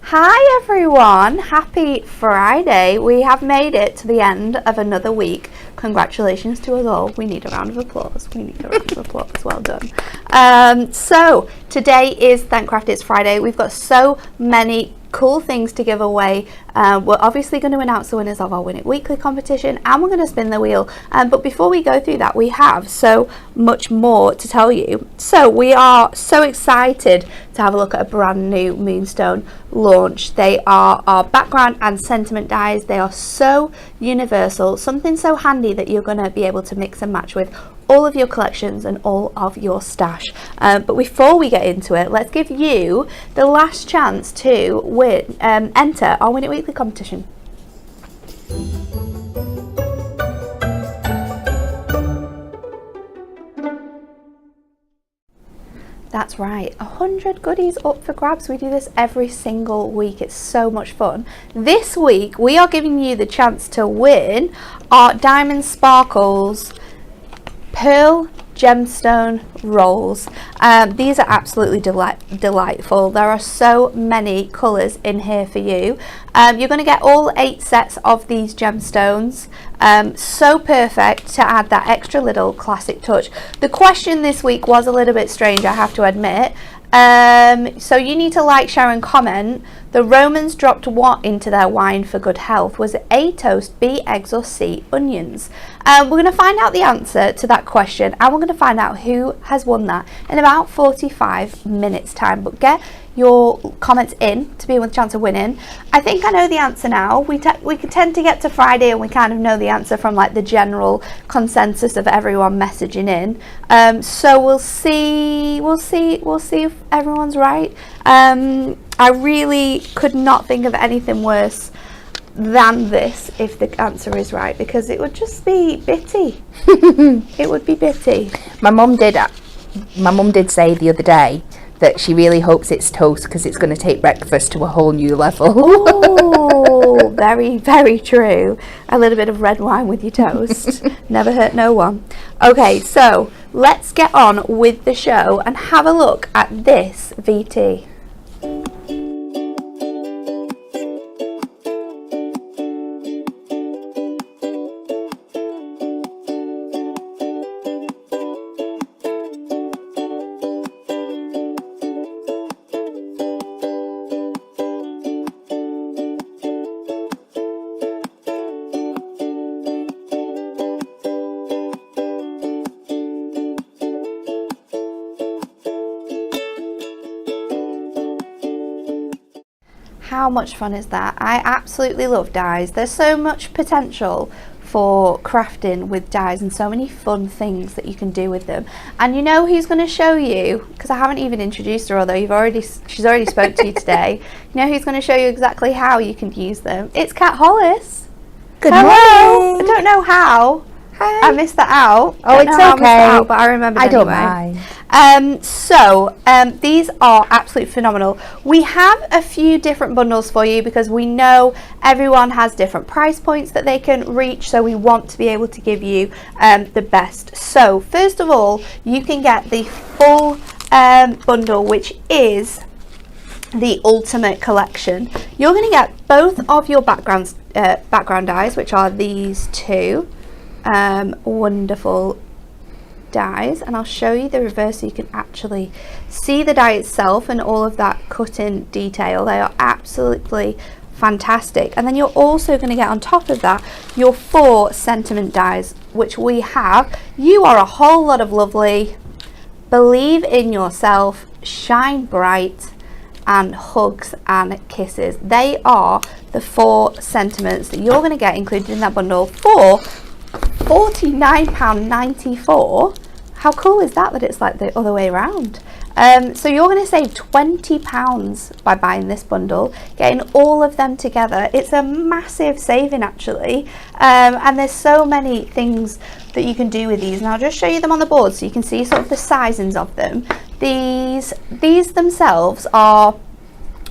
Hi everyone, happy Friday. We have made it to the end of another week. Congratulations to us all. We need a round of applause. Well done. So today is Thankcraft It's Friday. We've got so many cool things to give away. We're obviously going to announce the winners of our Win It Weekly competition, and we're going to spin the wheel. But before we go through that, we have so much more to tell you. So we are so excited to have a look at a brand new Moonstone launch. They are our background and sentiment dies. They are so universal, something so handy that you're going to be able to mix and match with all of your collections and all of your stash. But before we get into it, let's give you the last chance to win, enter our Win It Weekly competition. That's right, 100 goodies up for grabs. We do this every single week. It's so much fun. This week we are giving you the chance to win our Diamond Sparkles Pearl Gemstone rolls. These are absolutely delightful. There are so many colours in here for you. You're going to get all 8 sets of these gemstones. So perfect to add that extra little classic touch. The question this week was a little bit strange, I have to admit. So you need to like, share and comment. The Romans dropped what into their wine for good health? Was it A, toast, B, eggs, or C, onions? We're going to find out the answer to that question, and we're going to find out who has won that in about 45 minutes time. But get your comments in to be with a chance of winning. I think I know the answer now. We could tend to get to Friday and we kind of know the answer from like the general consensus of everyone messaging in. So we'll see if everyone's right. I really could not think of anything worse than this if the answer is right, because it would just be bitty. It would be bitty. My mum did say the other day that she really hopes it's toast because it's going to take breakfast to a whole new level. Oh, very, very true. A little bit of red wine with your toast. Never hurt no one. Okay, so let's get on with the show and have a look at this VT. How much fun is that? I absolutely love dies. There's so much potential for crafting with dies and so many fun things that you can do with them. And you know who's going to show you, because I haven't even introduced her, although she's already spoke to you today. You know who's going to show you exactly how you can use them? It's Cat Hollis. Good Hello. morning. I don't know how. Hi. I missed that out. Oh, it's okay. But I remember. I don't anyway. mind. These are absolutely phenomenal. We have a few different bundles for you because we know everyone has different price points that they can reach, so we want to be able to give you the best. So first of all, you can get the full bundle, which is the Ultimate Collection. You're going to get both of your background dies, which are these two wonderful dies, and I'll show you the reverse so you can actually see the die itself and all of that cut-in detail. They are absolutely fantastic. And then you're also going to get on top of that your 4 sentiment dies, which we have. You are a whole lot of lovely, believe in yourself, shine bright, and hugs and kisses. They are the 4 sentiments that you're going to get included in that bundle for £49.94. How cool is that it's like the other way around? So you're going to save £20 by buying this bundle, getting all of them together. It's a massive saving actually, and there's so many things that you can do with these, and I'll just show you them on the board so you can see sort of the sizings of them. These themselves are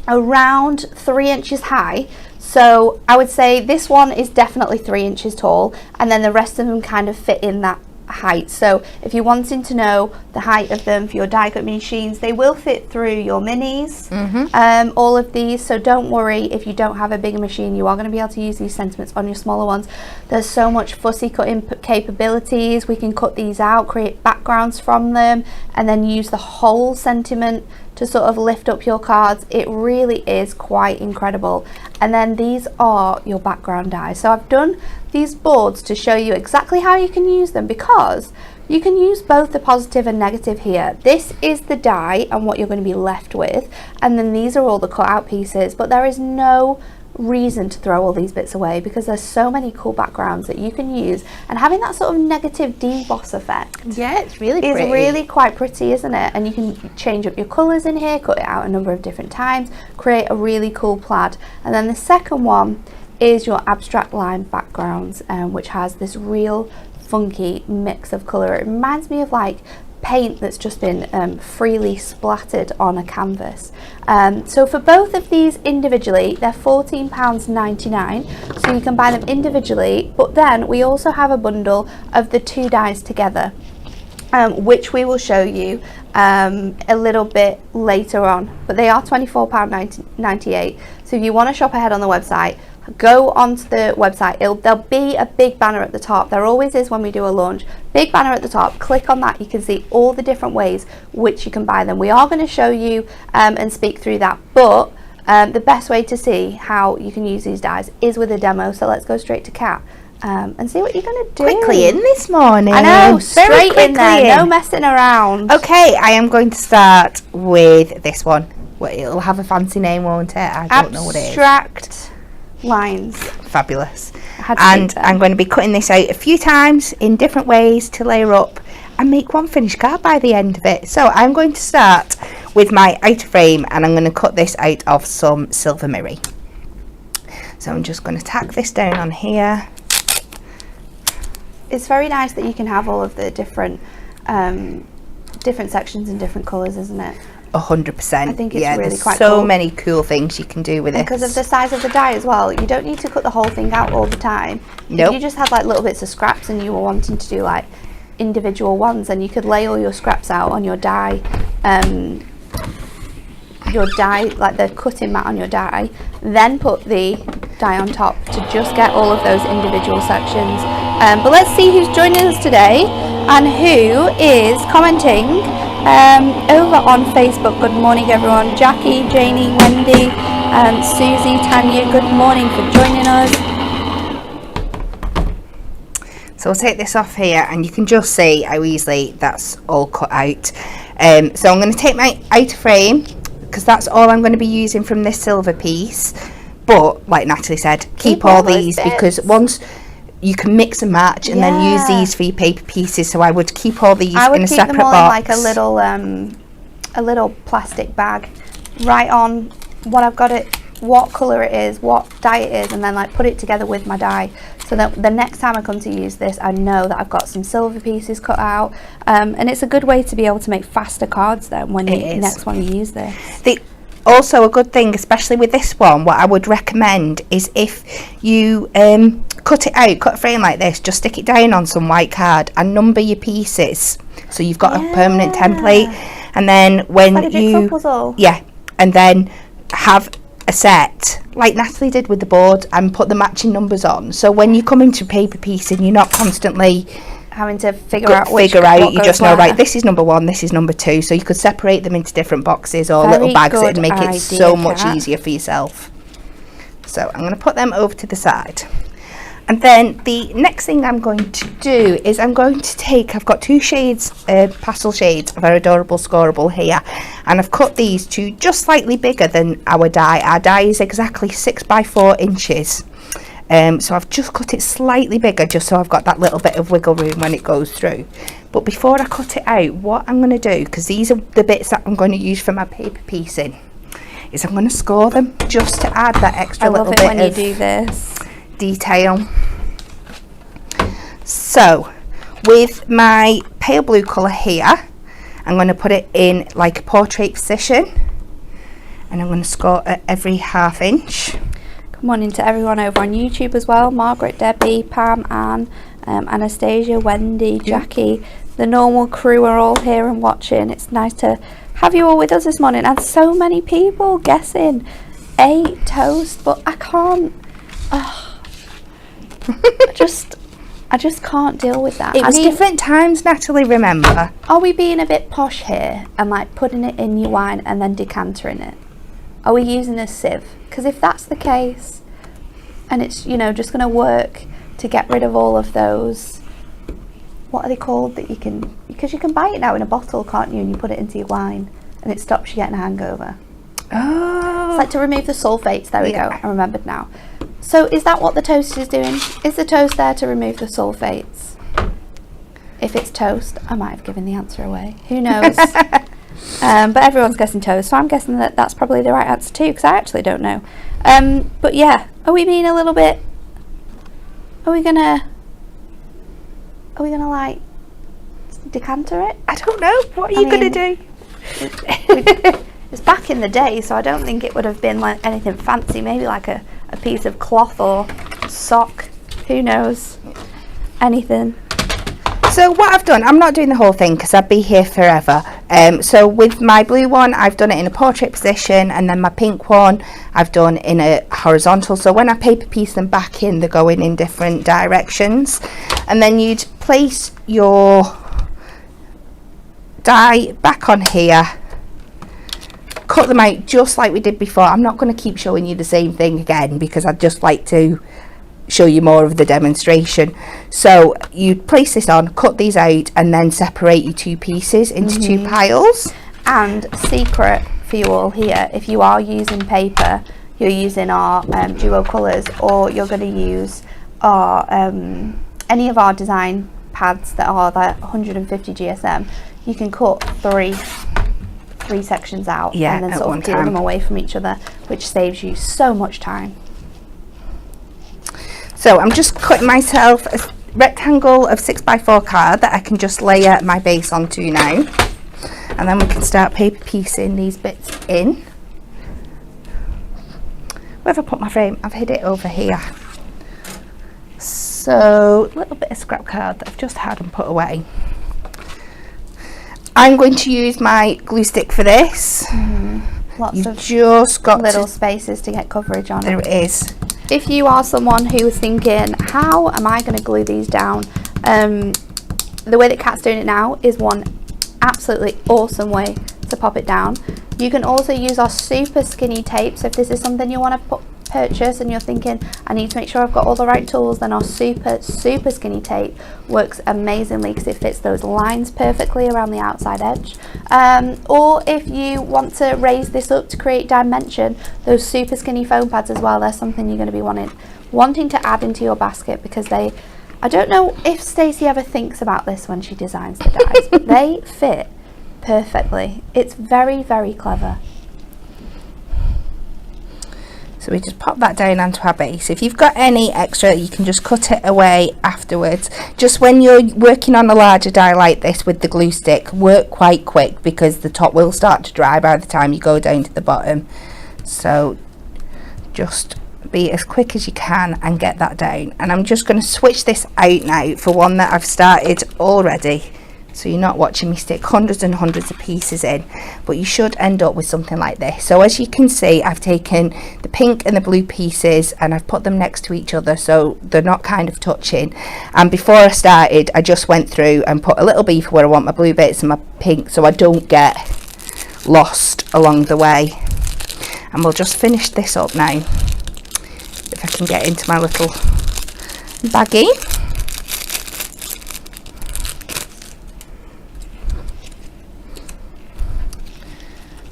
around 3 inches high. So I would say this one is definitely 3 inches tall, and then the rest of them kind of fit in that height. So if you're wanting to know the height of them for your die cut machines, they will fit through your minis, all of these, so don't worry if you don't have a bigger machine. You are going to be able to use these sentiments on your smaller ones. There's so much fussy cut input capabilities. We can cut these out, create backgrounds from them, and then use the whole sentiment to sort of lift up your cards. It really is quite incredible. And then these are your background dies. So I've done these boards to show you exactly how you can use them, because you can use both the positive and negative here. This is the die and what you're going to be left with, and then these are all the cut out pieces, but there is no reason to throw all these bits away because there's so many cool backgrounds that you can use, and having that sort of negative deboss effect, yeah, it's really pretty. It's really quite pretty, isn't it? And you can change up your colours in here, cut it out a number of different times, create a really cool plaid. And then the second one is your abstract line backgrounds, which has this real funky mix of colour. It reminds me of like paint that's just been freely splattered on a canvas. So for both of these individually, they're £14.99, so you can buy them individually, but then we also have a bundle of the two dies together, which we will show you a little bit later on, but they are £24.98. So if you want to shop ahead on the website, go onto the website. There'll be a big banner at the top. There always is when we do a launch. Big banner at the top. Click on that. You can see all the different ways which you can buy them. We are going to show you and speak through that, but the best way to see how you can use these dies is with a demo. So let's go straight to Kat and see what you're going to do. Quickly in this morning. I know, straight in there, no messing around. Okay, I am going to start with this one. Well, it'll have a fancy name, won't it? I don't know what it is. Abstract lines. Fabulous. And I'm going to be cutting this out a few times in different ways to layer up and make one finished card by the end of it. So I'm going to start with my outer frame, and I'm going to cut this out of some silver mirror. So I'm just going to tack this down on here. It's very nice that you can have all of the different sections in different colours, isn't it? 100%. I think it's really quite so cool. many cool things you can do with it. Because of the size of the die as well, you don't need to cut the whole thing out all the time. Nope. If you just had like little bits of scraps and you were wanting to do like individual ones, then you could lay all your scraps out on your die, like the cutting mat on your die, then put the die on top to just get all of those individual sections. But let's see who's joining us today and who is commenting over on Facebook. Good morning everyone. Jackie, Janie, Wendy, Susie, Tanya, good morning for joining us. So I'll take this off here and you can just see how easily that's all cut out. So I'm going to take my outer frame, because that's all I'm going to be using from this silver piece, but like Natalie said, keep all these bits, because once you can mix and match and then use these for your paper pieces. So I would keep all these in a separate box. I would keep them all in like a little plastic bag, right on what I've got it, what colour it is, what dye it is, and then like put it together with my dye, so that the next time I come to use this, I know that I've got some silver pieces cut out, and it's a good way to be able to make faster cards then when you next one you use this. Also a good thing, especially with this one, what I would recommend is if you cut it out, cut a frame like this, just stick it down on some white card and number your pieces, so you've got a permanent template, and then when like a jigsaw puzzle. And then have a set like Natalie did with the board and put the matching numbers on, so when you come into paper piecing, you're not constantly having to figure out you just know, right, this is number 1, this is number 2, so you could separate them into different boxes or little bags and make it so much easier for yourself. So I'm going to put them over to the side, and then the next thing I'm going to do is I'm going to take, I've got 2 shades, pastel shades of our adorable Scoreable here, and I've cut these to just slightly bigger than our die. Our die is exactly 6 by 4 inches. So I've just cut it slightly bigger, just so I've got that little bit of wiggle room when it goes through. But before I cut it out, what I'm going to do, because these are the bits that I'm going to use for my paper piecing, is I'm going to score them just to add that extra little bit of do this detail. So with my pale blue colour here, I'm going to put it in like a portrait position, and I'm going to score at every 1/2 inch. Good morning to everyone over on YouTube as well. Margaret, Debbie, Pam, Anne, Anastasia, Wendy, Jackie, the normal crew are all here and watching. It's nice to have you all with us this morning, and so many people guessing a toast, but I can't. I just can't deal with that. It was different times, Natalie, remember. Are we being a bit posh here and like putting it in your wine and then decantering it? Are we using a sieve? Because if that's the case, and it's, you know, just going to work to get rid of all of those, what are they called that you can, because you can buy it now in a bottle, can't you, and you put it into your wine and it stops you getting a hangover. Oh. It's like to remove the sulfates. There we go. I remembered now. So is that what the toast is doing? Is the toast there to remove the sulfates? If it's toast, I might have given the answer away. Who knows? But everyone's guessing toast, so I'm guessing that that's probably the right answer too, because I actually don't know. But yeah, are we being a little bit? Are we gonna like decanter it? I don't know. What are you gonna do? It's back in the day, so I don't think it would have been like anything fancy. Maybe like a piece of cloth or sock. Who knows? Anything. So what I've done, I'm not doing the whole thing because I'd be here forever. So with my blue one, I've done it in a portrait position, and then my pink one I've done in a horizontal. So when I paper piece them back in, they're going in different directions. And then you'd place your die back on here, cut them out just like we did before. I'm not going to keep showing you the same thing again because I'd just like to show you more of the demonstration. So you place this on, cut these out, and then separate your 2 pieces into 2 piles. And secret for you all here, if you are using paper, you're using our duo colours, or you're going to use our any of our design pads that are that 150 GSM, you can cut three sections out, and then sort of peel them away from each other, which saves you so much time. So I'm just cutting myself a rectangle of 6x4 card that I can just layer my base onto now, and then we can start paper piecing these bits in. Where have I put my frame? I've hid it over here. So a little bit of scrap card that I've just had and put away. I'm going to use my glue stick for this. Lots of just got little spaces to get coverage on. There it is. If you are someone who is thinking, how am I going to glue these down? The way that Kat's doing it now is one absolutely awesome way to pop it down. You can also use our super skinny tape. So if this is something you want to purchase and you're thinking, I need to make sure I've got all the right tools, then our super skinny tape works amazingly because it fits those lines perfectly around the outside edge. Or if you want to raise this up to create dimension, those super skinny foam pads as well, they're something you're going to be wanting to add into your basket, because I don't know if Stacey ever thinks about this when she designs the dies, but they fit perfectly. It's very, very clever. So we just pop that down onto our base. If you've got any extra, you can just cut it away afterwards. Just when you're working on a larger die like this with the glue stick, work quite quick because the top will start to dry by the time you go down to the bottom. So just be as quick as you can and get that down. And I'm just going to switch this out now for one that I've started already. So you're not watching me stick hundreds and hundreds of pieces in, but you should end up with something like this. So as you can see, I've taken the pink and the blue pieces and I've put them next to each other so they're not kind of touching. And before I started, I just went through and put a little bee for where I want my blue bits and my pink, so I don't get lost along the way. And we'll just finish this up now, if I can get into my little baggie.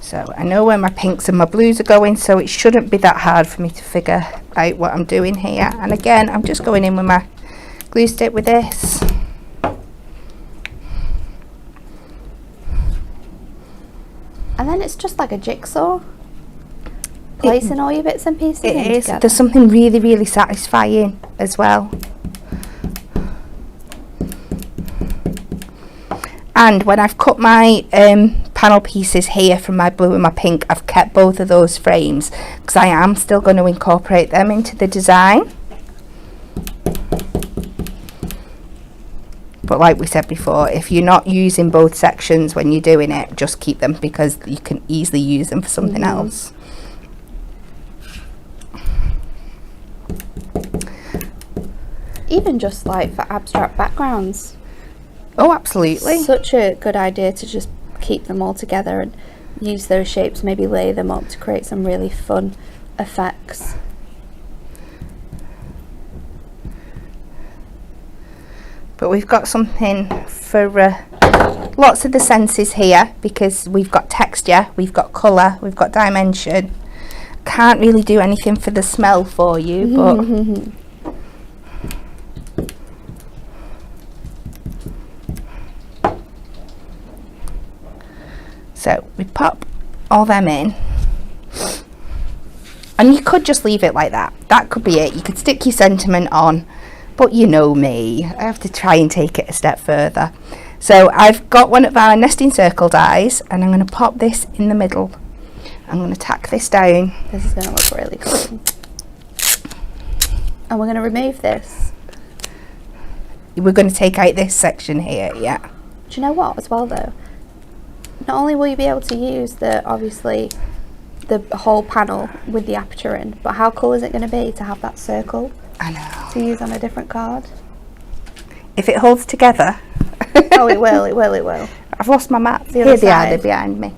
So I know where my pinks and my blues are going, so it shouldn't be that hard for me to figure out what I'm doing here. And again, I'm just going in with my glue stick with this. And then it's just like a jigsaw, placing all your bits and pieces in It is. together. There's something really, really satisfying as well. And when I've cut my panel pieces here from my blue and my pink, I've kept both of those frames because I am still going to incorporate them into the design. But like we said before, if you're not using both sections when you're doing it, just keep them because you can easily use them for something else. Even just like for abstract backgrounds. Oh, absolutely. Such a good idea to just keep them all together and use those shapes, maybe lay them up to create some really fun effects. But we've got something for lots of the senses here because we've got texture, we've got colour, we've got dimension. Can't really do anything for the smell for you, but so we pop all them in. And you could just leave it like that. That could be it. You could stick your sentiment on. But you know me, I have to try and take it a step further. So I've got one of our nesting circle dies and I'm going to pop this in the middle. I'm going to tack this down. This is going to look really cool. And we're going to remove this. We're going to take out this section here, yeah. Do you know what as well though? Not only will you be able to use obviously the whole panel with the aperture in, but how cool is it going to be to have that circle? I know. To use on a different card. If it holds together. Oh, it will, it will, it will. I've lost my map. Here they are, they're behind me.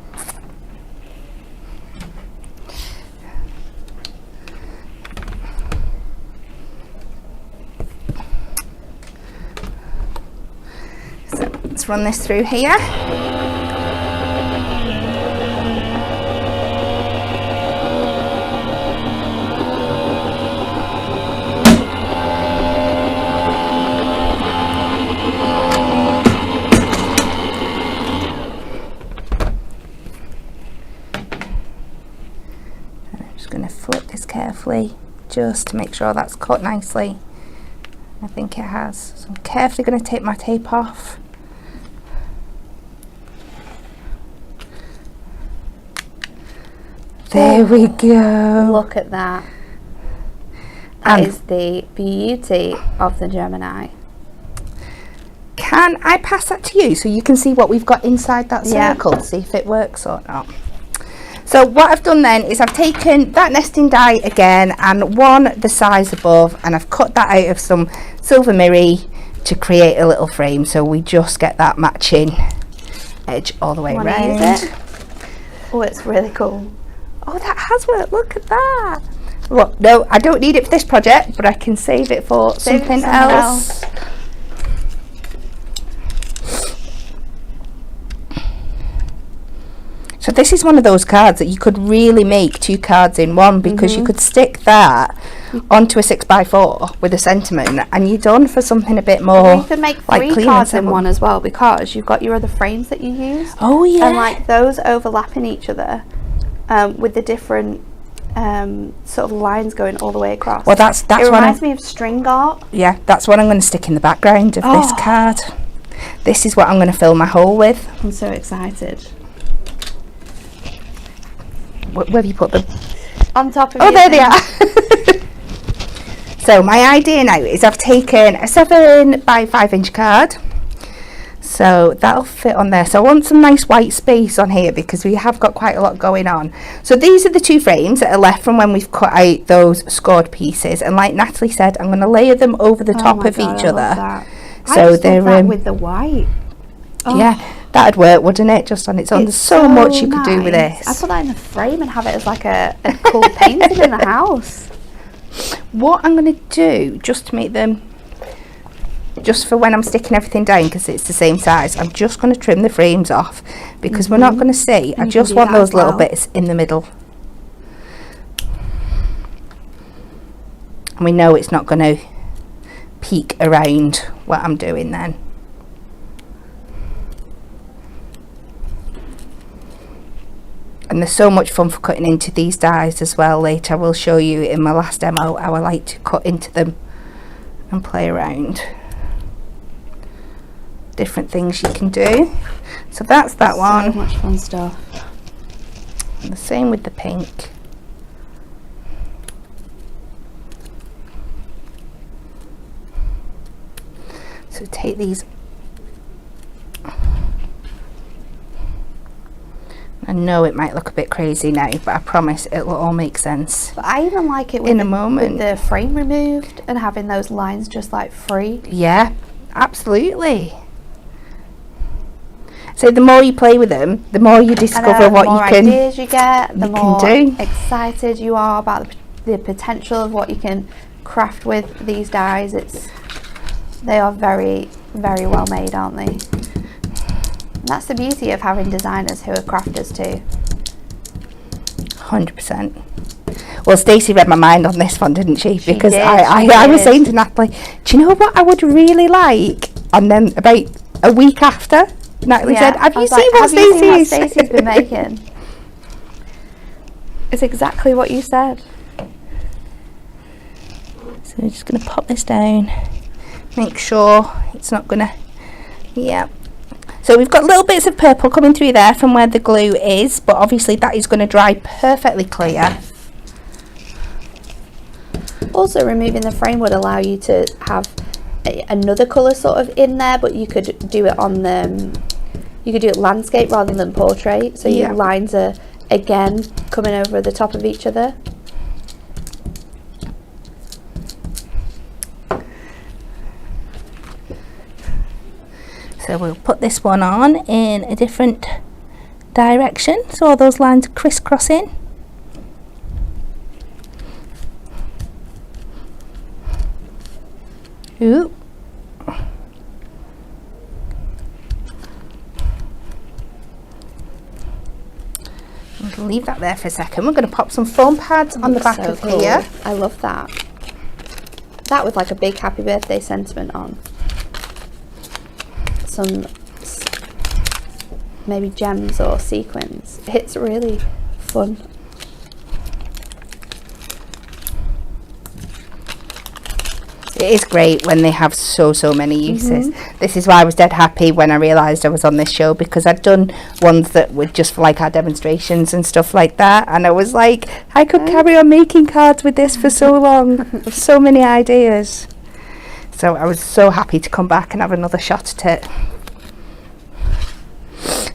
So let's run this through here. Carefully, just to make sure that's cut nicely. I think it has. So I'm carefully going to take my tape off. There we go. Look at that. That is the beauty of the Gemini. Can I pass that to you so you can see what we've got inside that circle, see if it works or not? So what I've done then is I've taken that nesting die again and one the size above, and I've cut that out of some silver mirror to create a little frame, so we just get that matching edge all the way around. Oh, it's really cool. Oh, that has worked. Look at that. Well, no, I don't need it for this project, but I can save it for something else. So this is one of those cards that you could really make 2 cards in one, because you could stick that onto a 6x4 with a sentiment and you're done for something a bit more. You can make 3 cards in one as well, because you've got your other frames that you use. Oh yeah. And like those overlapping each other with the different sort of lines going all the way across. Well, that's it reminds me of string art. Yeah, that's what I'm going to stick in the background of this card. This is what I'm going to fill my hole with. I'm so excited. Where have you put them? On top of Oh, there they are. So my idea now is I've taken a 7x5" card, so that'll fit on there. So I want some nice white space on here because we have got quite a lot going on. So these are the 2 frames that are left from when we've cut out those scored pieces, and like Natalie said, I'm going to layer them over the top of each other. So they're with the white. Yeah, that'd work, wouldn't it? Just on its own. There's so much you could do with this. I put that in the frame and have it as like a cool painting in the house. What I'm going to do, just to make them, just for when I'm sticking everything down, because it's the same size, I'm just going to trim the frames off, because we're not going to see. I just want those little bits in the middle. And we know it's not going to peek around what I'm doing then. And there's so much fun for cutting into these dies as well later. I will show you in my last demo how I like to cut into them and play around. different things you can do. So that's that one. So much fun stuff. And the same with the pink. So take these. I know it might look a bit crazy now, but I promise it will all make sense. But I even like it with in a moment. With the frame removed and having those lines just like free. Yeah, absolutely. So the more you play with them, the more you discover what you can. The more ideas you get, the more excited you are about the potential of what you can craft with these dies. They are very, very well made, aren't they? And that's the beauty of having designers who are crafters too. 100%. Well, Stacey read my mind on this one, didn't she? Because did, I was saying to Natalie, do you know what I would really like? And then about a week after, Natalie said, have you seen what Stacey's been making? It's exactly what you said. So we're just going to pop this down. Make sure it's not going to... Yeah. So we've got little bits of purple coming through there from where the glue is, but obviously that is going to dry perfectly clear. Also, removing the frame would allow you to have another colour sort of in there, but you could do it on the... You could do it landscape rather than portrait, so your lines are again coming over the top of each other. So we'll put this one on in a different direction, so all those lines are crisscrossing. Ooh. We'll leave that there for a second. We're going to pop some foam pads on the back of here. I love that. That with like a big happy birthday sentiment on. Some maybe gems or sequins. It's really fun. It is great when they have so many uses. This is why I was dead happy when I realised I was on this show, because I'd done ones that were just for like our demonstrations and stuff like that, and I was like, I could carry on making cards with this for so long. So many ideas. So I was so happy to come back and have another shot at it.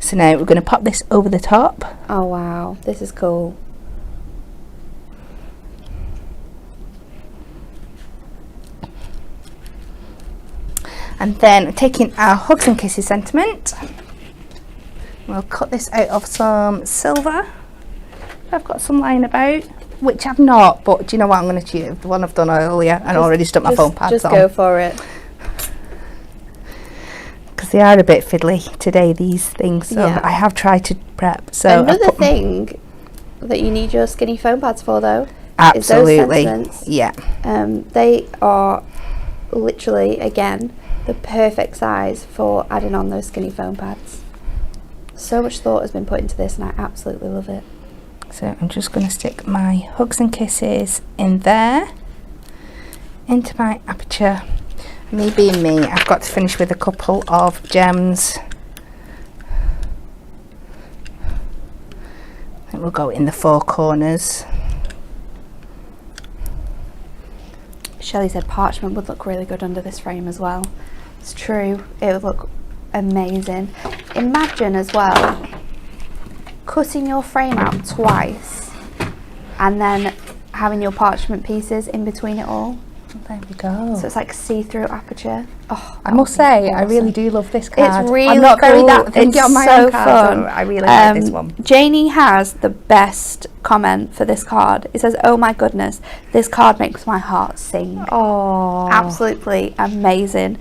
So now we're going to pop this over the top. Oh wow, this is cool. And then taking our Hugs and Kisses sentiment, we'll cut this out of some silver. I've got some lying about, which I've not, but do you know what, I'm going to choose the one I've done earlier and already stuck my foam pads on. Just go for it. Because they are a bit fiddly today, these things, so I have tried to prep. So another thing that you need your skinny foam pads for though, absolutely, is those sentiments. Yeah. They are literally, again, the perfect size for adding on those skinny foam pads. So much thought has been put into this and I absolutely love it. So I'm just going to stick my Hugs and Kisses in there, into my aperture. Me being me, I've got to finish with a couple of gems. It will go in the four corners. Shelley said parchment would look really good under this frame as well. It's true, it would look amazing. Imagine as well cutting your frame out twice and then having your parchment pieces in between it all. There we go. So it's like see-through aperture. Oh, I must say, awesome. I really do love this card. It's really I'm not cool. very that thinking on my so own card, fun. so I really like this one. Janie has the best comment for this card. It says, "Oh my goodness, this card makes my heart sing." Oh, absolutely amazing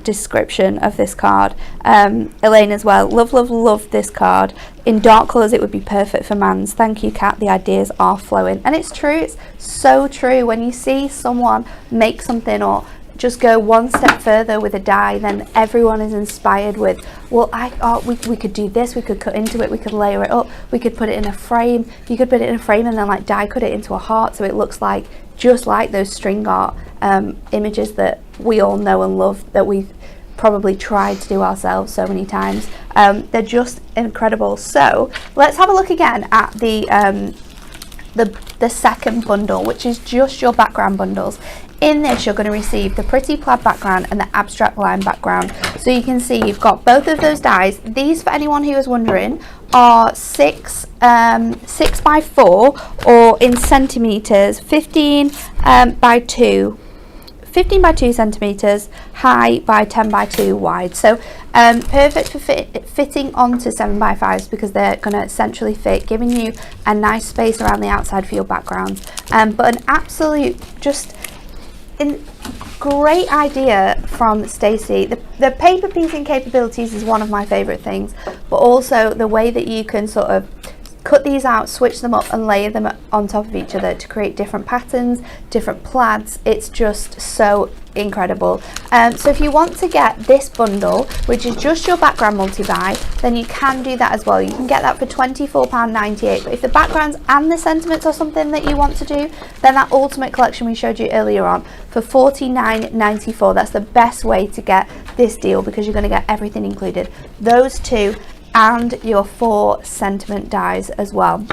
description of this card. Elaine as well. Love this card. In dark colours, it would be perfect for Mans. Thank you, Kat. The ideas are flowing, and it's true. It's so true. When you see someone make something or just go one step further with a die, then everyone is inspired with, well, we could do this, we could cut into it, we could layer it up, we could put it in a frame. You could put it in a frame and then like die cut it into a heart so it looks like just like those string art images that we all know and love, that we probably tried to do ourselves so many times. They're just incredible. So let's have a look again at the second bundle, which is just your background bundles. In this, you're going to receive the pretty plaid background and the abstract line background. So you can see you've got both of those dies. These, for anyone who is wondering, are 6 by 4, or in centimeters, 15 by 2 centimeters high by 10 by 2 wide. So perfect for fitting onto 7 by 5s, because they're going to centrally fit, giving you a nice space around the outside for your backgrounds. But an absolute great idea from Stacey. The paper piecing capabilities is one of my favorite things, but also the way that you can sort of cut these out, switch them up and layer them on top of each other to create different patterns, different plaids. It's just so incredible. So if you want to get this bundle, which is just your background multi-buy, then you can do that as well. You can get that for £24.98, but if the backgrounds and the sentiments are something that you want to do, then that ultimate collection we showed you earlier on for £49.94. That's the best way to get this deal, because you're going to get everything included, those two and your 4 sentiment dies as well,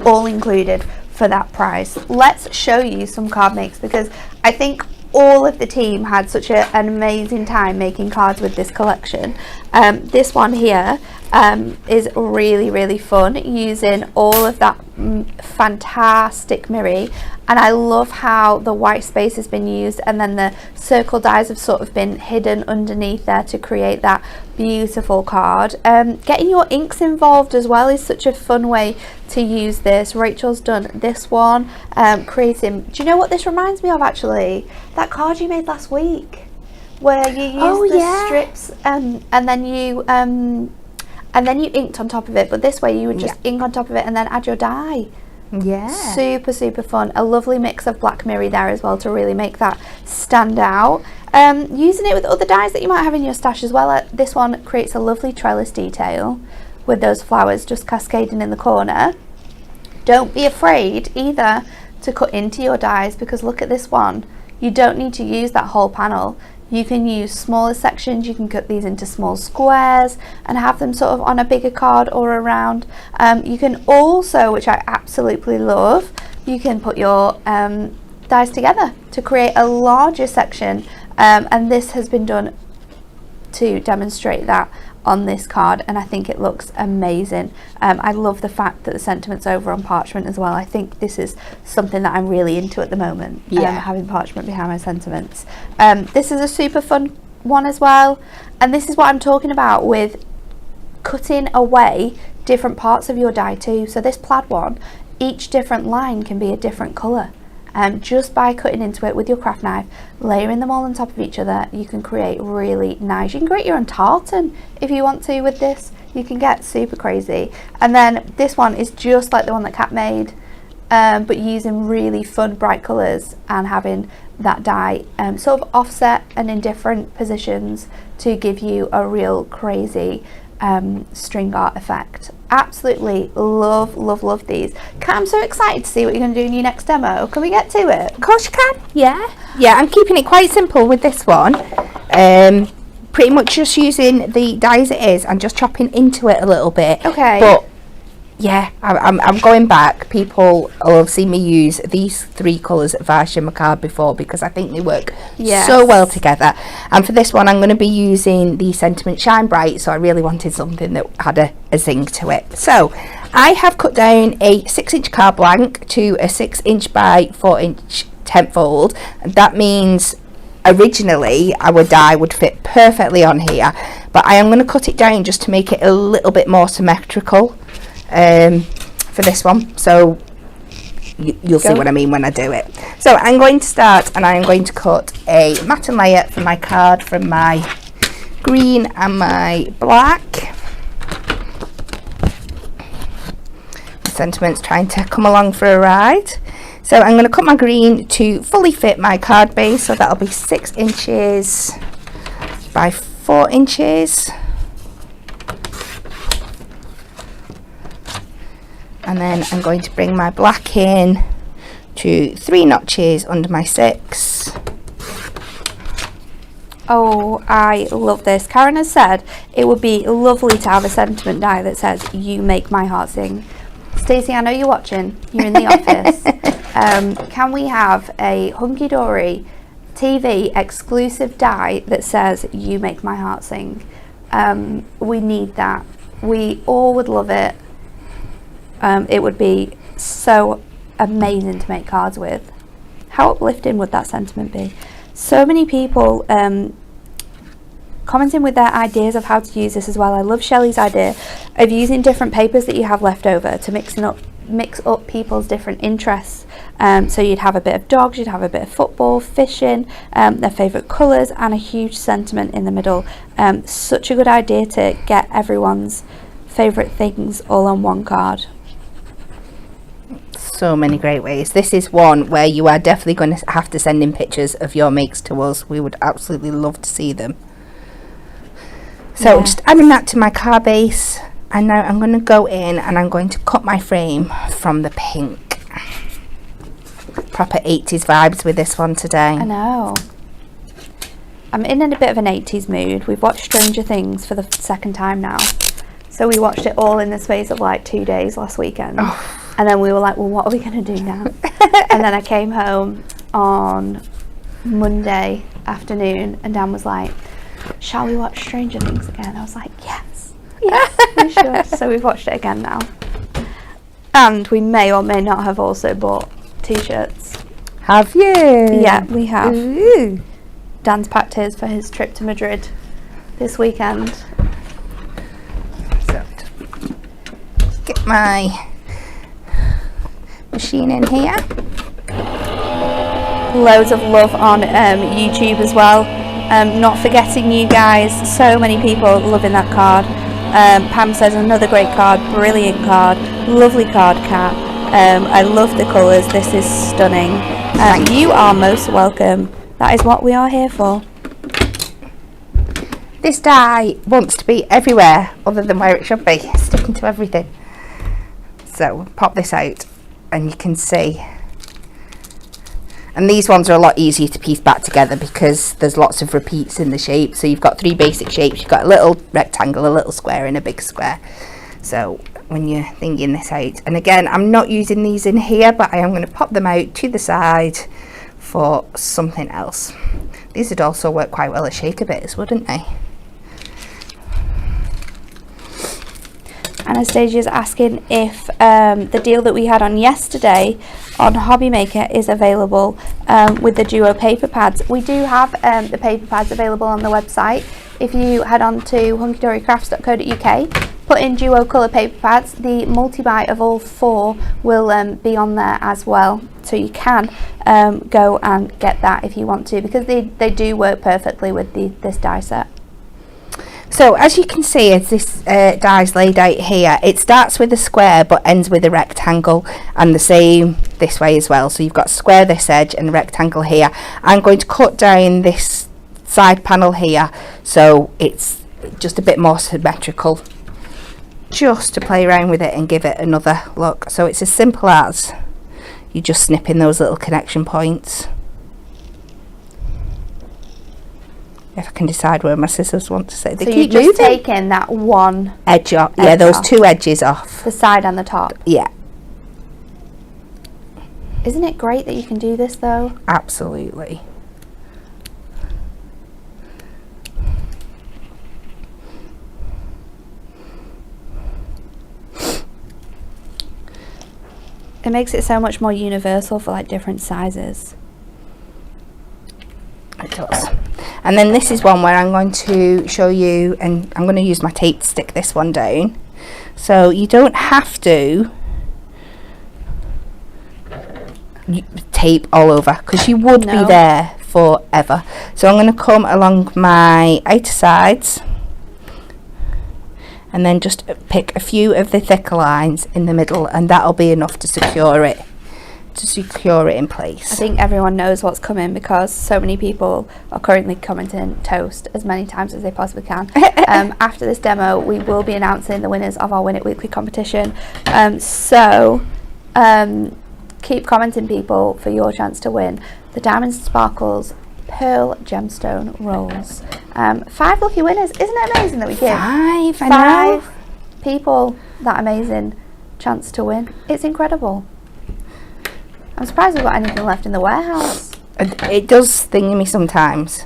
all included for that price. Let's show you some card makes, because I think all of the team had such an amazing time making cards with this collection. This one here is really fun, using all of that fantastic mirror, and I love how the white space has been used, and then the circle dies have sort of been hidden underneath there to create that beautiful card. Getting your inks involved as well is such a fun way to use this. Rachel's done this one, creating, do you know what this reminds me of actually? That card you made last week, where you used the strips and then you inked on top of it, but this way you would just ink on top of it and then add your dye. Yeah, super fun. A lovely mix of black mirror there as well to really make that stand out. Using it with other dyes that you might have in your stash as well. This one creates a lovely trellis detail with those flowers just cascading in the corner. Don't be afraid either to cut into your dyes, because look at this one, you don't need to use that whole panel. You can use smaller sections, you can cut these into small squares and have them sort of on a bigger card or around. You can also, which I absolutely love, you can put your dies together to create a larger section, and this has been done to demonstrate that on this card, and I think it looks amazing. I love the fact that the sentiment's over on parchment as well. I think this is something that I'm really into at the moment, having parchment behind my sentiments. This is a super fun one as well, and this is what I'm talking about with cutting away different parts of your die too. So this plaid one, each different line can be a different colour. Just by cutting into it with your craft knife, layering them all on top of each other, you can create really nice, you can create your own tartan if you want to with this. You can get super crazy. And then this one is just like the one that Cat made, but using really fun bright colours and having that die sort of offset and in different positions to give you a real crazy string art effect. Absolutely love these. Kat, I'm so excited to see what you're going to do in your next demo. Can we get to it? Of course you can. Yeah, I'm keeping it quite simple with this one. Pretty much just using the die as it is and just chopping into it a little bit. Okay. But yeah, I'm going back. People will have seen me use these 3 colours via shimmer card before, because I think they work so well together. And for this one, I'm going to be using the Sentiment Shine Bright, so I really wanted something that had a zing to it. So I have cut down a 6-inch card blank to a 6-inch by 4-inch temp fold, and that means originally our die would fit perfectly on here, but I am going to cut it down just to make it a little bit more symmetrical for this one, so you'll see what I mean when I do it. So I'm going to start, and I'm going to cut a matte layer for my card from my green and my black. The sentiment's trying to come along for a ride. So I'm going to cut my green to fully fit my card base, so that'll be 6 inches by 4 inches. And then I'm going to bring my black in to 3 notches under my 6. Oh, I love this. Karen has said it would be lovely to have a sentiment die that says, "You make my heart sing." Stacey, I know you're watching. You're in the office. Can we have a Hunky Dory TV exclusive die that says, "You make my heart sing"? We need that. We all would love it. It would be so amazing to make cards with. How uplifting would that sentiment be? So many people commenting with their ideas of how to use this as well. I love Shelley's idea of using different papers that you have left over to mix up people's different interests. So you'd have a bit of dogs, you'd have a bit of football, fishing, their favourite colours, and a huge sentiment in the middle. Such a good idea to get everyone's favourite things all on one card. So many great ways. This is one where you are definitely going to have to send in pictures of your makes to us. We would absolutely love to see them. So just adding that to my card base, and now I'm going to go in and I'm going to cut my frame from the pink. Proper 80s vibes with this one today. I know. I'm in a bit of an 80s mood. We've watched Stranger Things for the second time now. So we watched it all in the space of like 2 days last weekend. Oh. And then we were like, well, what are we going to do now? And then I came home on Monday afternoon and Dan was like, shall we watch Stranger Things again? I was like, yes, we should. So we've watched it again now. And we may or may not have also bought t-shirts. Have you? Yeah, we have. Ooh. Dan's packed his for his trip to Madrid this weekend. So, get my machine in here. Loads of love on YouTube as well. Not forgetting you guys, so many people loving that card. Pam says another great card, brilliant card, lovely card, Cat. I love the colours, this is stunning. You are most welcome. That is what we are here for. This die wants to be everywhere other than where it should be, sticking to everything. So pop this out and you can see. And these ones are a lot easier to piece back together because there's lots of repeats in the shape. So you've got 3 basic shapes. You've got a little rectangle, a little square and a big square. So when you're thinking this out, and again, I'm not using these in here, but I am going to pop them out to the side for something else. These would also work quite well as shaker bits, wouldn't they? Anastasia's asking if the deal that we had on yesterday on Hobby Maker is available with the duo paper pads. We do have the paper pads available on the website. If you head on to hunkydorycrafts.co.uk, put in duo colour paper pads, the multi-buy of all 4 will be on there as well. So you can go and get that if you want to, because they do work perfectly with this die set. So as you can see, as this die's laid out here, it starts with a square but ends with a rectangle, and the same this way as well. So you've got square this edge and a rectangle here. I'm going to cut down this side panel here so it's just a bit more symmetrical, just to play around with it and give it another look. So it's as simple as you just snip in those little connection points. If I can decide where my scissors want to sit. They so keep you're just moving. taking that one edge off. Yeah, those 2 edges off. The side and the top. Yeah. Isn't it great that you can do this though? Absolutely. It makes it so much more universal for like different sizes. It does. And then this is one where I'm going to show you, and I'm going to use my tape to stick this one down. So you don't have to tape all over because you would be there forever. So I'm going to come along my outer sides and then just pick a few of the thicker lines in the middle, and that'll be enough to secure it in place. I think everyone knows what's coming because so many people are currently commenting toast as many times as they possibly can. After this demo, we will be announcing the winners of our Win It Weekly competition. So keep commenting, people, for your chance to win the Diamonds and Sparkles pearl gemstone rolls. 5 lucky winners. Isn't it amazing that we give 5 people that amazing chance to win? It's incredible. I'm surprised we've got anything left in the warehouse. It does sting me sometimes.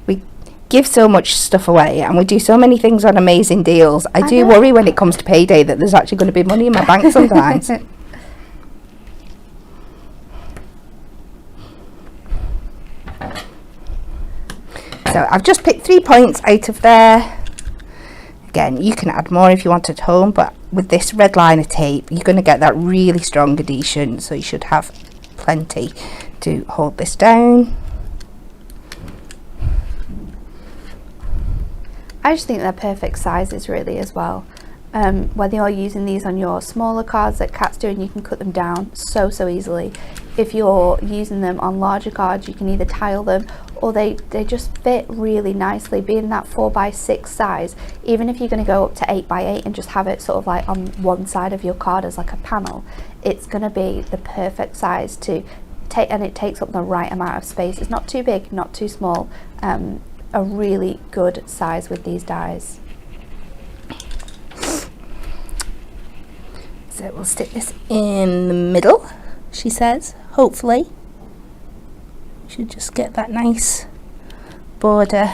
We give so much stuff away and we do so many things on amazing deals. I do worry when it comes to payday that there's actually going to be money in my bank sometimes. So I've just picked 3 points out of there. Again, you can add more if you want at home, but with this red liner tape you're going to get that really strong adhesion, so you should have plenty to hold this down. I just think they're perfect sizes really as well. Whether you're using these on your smaller cards like Cat's doing, you can cut them down so easily. If you're using them on larger cards, you can either tile them or they just fit really nicely. Being that 4x6 size, even if you're going to go up to 8x8 and just have it sort of like on one side of your card as like a panel, it's going to be the perfect size to take, and it takes up the right amount of space. It's not too big, not too small. A really good size with these dies. So we'll stick this in the middle, she says, hopefully. Should just get that nice border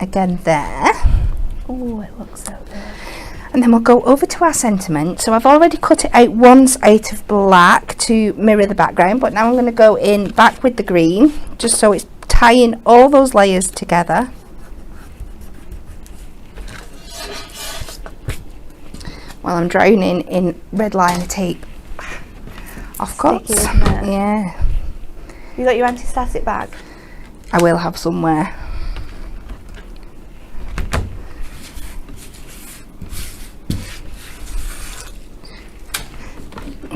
again there. Oh, it looks so good. And then we'll go over to our sentiment. So I've already cut it out once out of black to mirror the background, but now I'm going to go in back with the green, just so it's tying all those layers together. While I'm drowning in red liner tape. Of course. Sticky, isn't it? Yeah. You got your anti-static bag? I will have somewhere.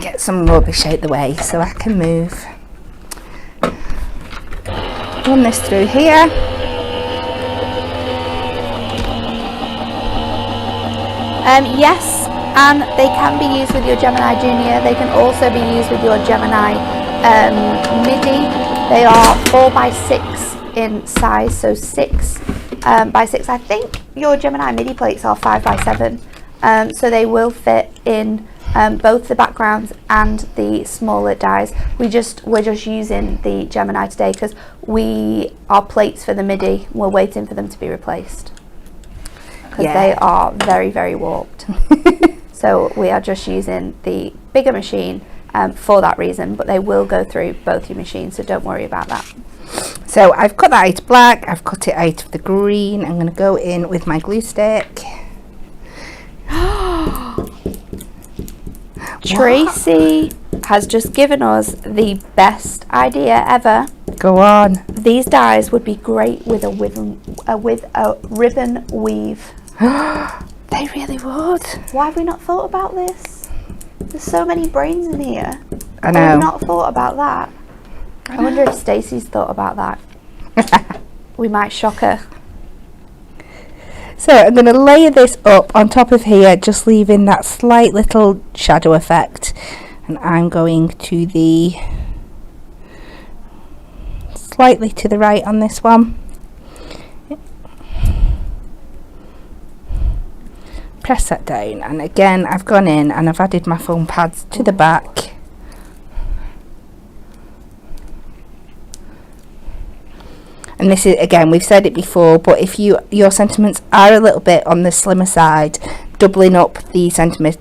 Get some rubbish out the way so I can move. Run this through here. Yes, and they can be used with your Gemini Junior. They can also be used with your Gemini MIDI. They are 4x6 in size, so 6 by 6. I think your Gemini MIDI plates are 5x7, so they will fit in both the backgrounds and the smaller dies. We're just using the Gemini today because our plates for the MIDI, we're waiting for them to be replaced because they are very warped. So we are just using the bigger machine for that reason, but they will go through both your machines, so don't worry about that. So I've cut that out black, I've cut it out of the green. I'm going to go in with my glue stick. Tracy has just given us the best idea ever. Go on. These dies would be great with a ribbon weave. They really would. Why have we not thought about this? There's so many brains in here. I know. We've not thought about that. I wonder if Stacey's thought about that. We might shock her. So I'm going to layer this up on top of here, just leaving that slight little shadow effect. And I'm going to the slightly to the right on this one. Press that down, and again I've gone in and I've added my foam pads to the back. And this is, again, we've said it before, but if your sentiments are a little bit on the slimmer side, doubling up the sentiment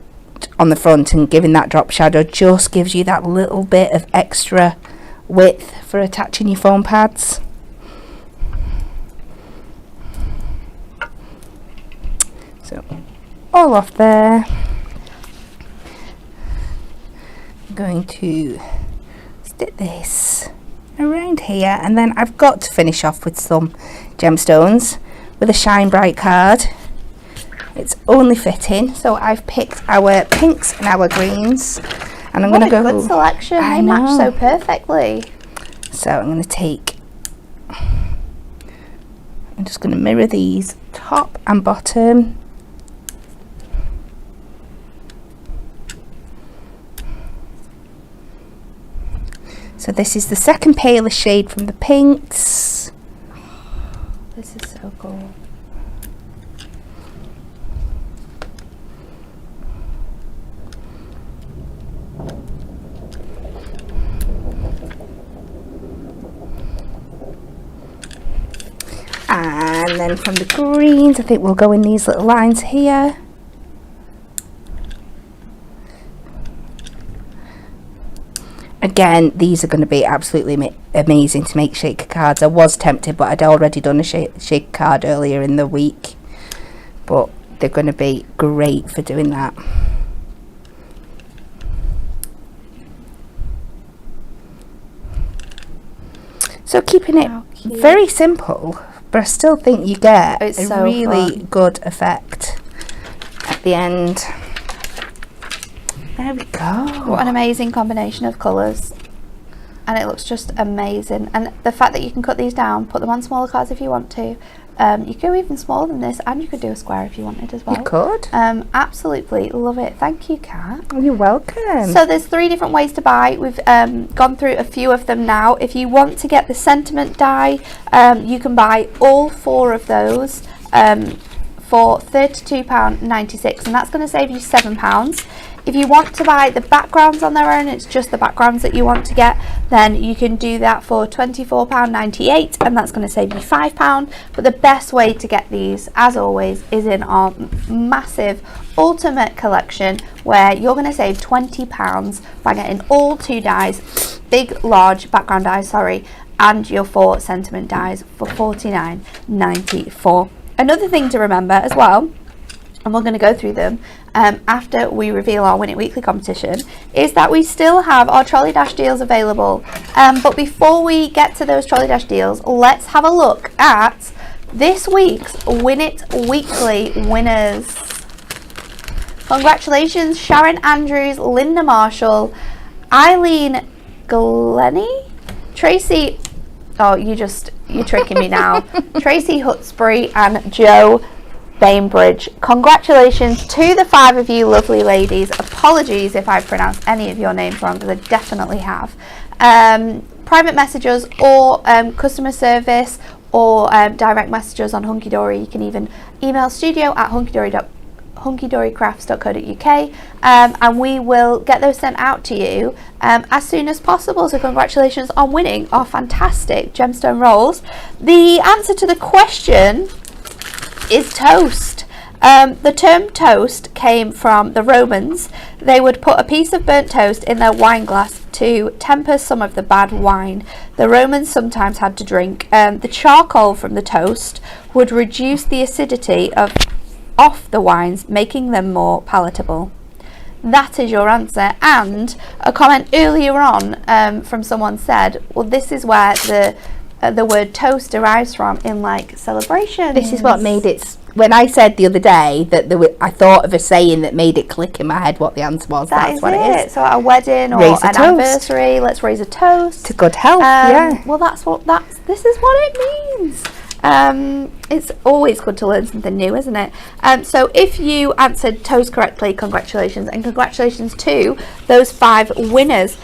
on the front and giving that drop shadow just gives you that little bit of extra width for attaching your foam pads. So all off there. I'm going to stick this around here, and then I've got to finish off with some gemstones with a Shine Bright card. It's only fitting, so I've picked our pinks and our greens, and I'm going to go. What a good selection! They match so perfectly. So I'm going to take. I'm just going to mirror these top and bottom. So this is the second palest shade from the pinks. This is so cool. And then from the greens, I think we'll go in these little lines here. Again, these are going to be absolutely amazing to make shaker cards. I was tempted, but I'd already done a shaker card earlier in the week. But they're going to be great for doing that. So keeping it very simple, but I still think you get a really good effect at the end. There we go. What an amazing combination of colours. And it looks just amazing. And the fact that you can cut these down, put them on smaller cards if you want to. You could go even smaller than this, and you could do a square if you wanted as well. You could. Absolutely love it. Thank you, Kat. You're welcome. So there's 3 different ways to buy. We've gone through a few of them now. If you want to get the sentiment die, you can buy all 4 of those for £32.96, and that's going to save you £7. If you want to buy the backgrounds on their own, it's just the backgrounds that you want to get, then you can do that for £24.98, and that's going to save you £5. But the best way to get these, as always, is in our massive ultimate collection, where you're going to save £20 by getting all 2 dies, big, large background dies, and your 4 sentiment dies for £49.94. Another thing to remember as well, and we're going to go through them after we reveal our Win It Weekly competition, is that we still have our Trolley Dash deals available. But before we get to those Trolley Dash deals, let's have a look at this week's Win It Weekly winners. Congratulations, Sharon Andrews, Linda Marshall, Eileen Glennie, Tracy, you're tricking me now, Tracy Hutsbury and Joe Bainbridge. Congratulations to the 5 of you lovely ladies. Apologies if I pronounced any of your names wrong, because I definitely have. Private messages or customer service or direct messages on Hunky Dory. You can even email studio@hunkydorycrafts.co.uk, and we will get those sent out to you as soon as possible. So congratulations on winning our fantastic gemstone rolls. The answer to the question is toast. The term toast came from the Romans. They would put a piece of burnt toast in their wine glass to temper some of the bad wine the Romans sometimes had to drink. The charcoal from the toast would reduce the acidity off the wines, making them more palatable. That is your answer. And a comment earlier on from someone said, well, this is where the word toast derives from in like celebrations. This is what made it. When I said the other day that I thought of a saying that made it click in my head what the answer was. That's what it is. So at a wedding or an anniversary, let's raise a toast to good health. Yeah. Well, this is what it means. It's always good to learn something new, isn't it? So if you answered toast correctly, congratulations, and congratulations to those 5 winners.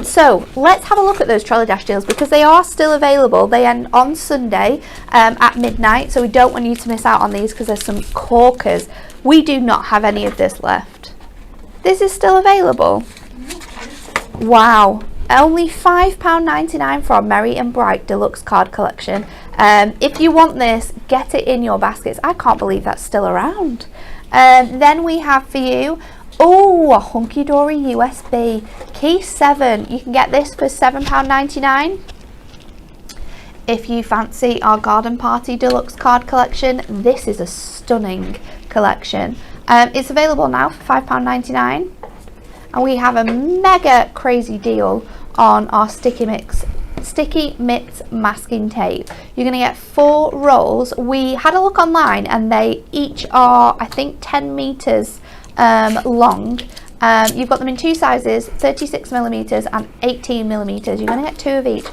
So let's have a look at those Trolley Dash deals, because they are still available. They end on Sunday at midnight, so we don't want you to miss out on these, because there's some corkers. We do not have any of this left. This is still available. Wow. Only £5.99 from Merry and Bright Deluxe Card Collection. If you want this, get it in your baskets. I can't believe that's still around. Then we have for you, a Hunky Dory USB Key 7. You can get this for £7.99. If you fancy our Garden Party Deluxe Card Collection, this is a stunning collection. It's available now for £5.99. And we have a mega crazy deal on our Sticky Mitts masking tape. You're going to get 4 rolls. We had a look online and they each are, I think, 10 metres long. You've got them in 2 sizes, 36mm and 18mm. You're going to get 2 of each.